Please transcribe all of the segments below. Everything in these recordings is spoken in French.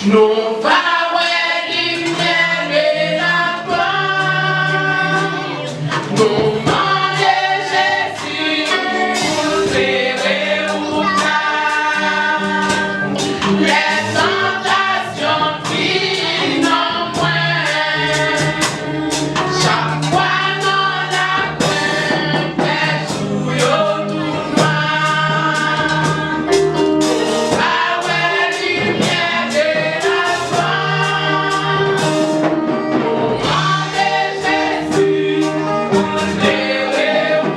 Nous parlons lumière de la gloire. Nous demandons Jésus pour éclairer où les tentations viennent en moins. Chaque fois dans la pointe, fait sous yo tout noir. Parole lumière de la gloire. Demandez Jésus pour éclairer où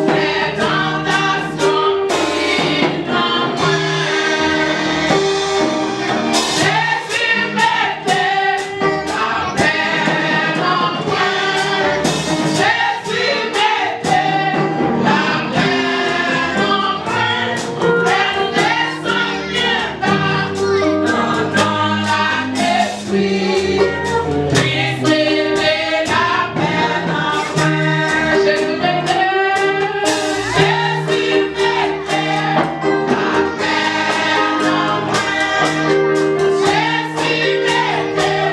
les tentations viennent en moins. Jésus mettait la peine en point. Jésus mettait la peine en point. Elle descend bien bas dans l'esprit. Christ mettait la peine en point. Jésus mettait la peine en point. Jésus mettait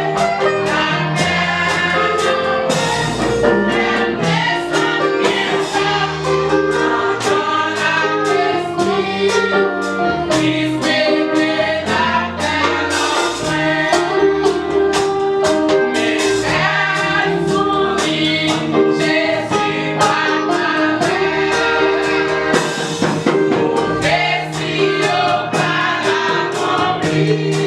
la peine en point. Elle descend bien bas dans l'esprit. Christ mettait la peine en point. Mais elle sourit, Jésus apparaît. Au récit au pas l'accompli.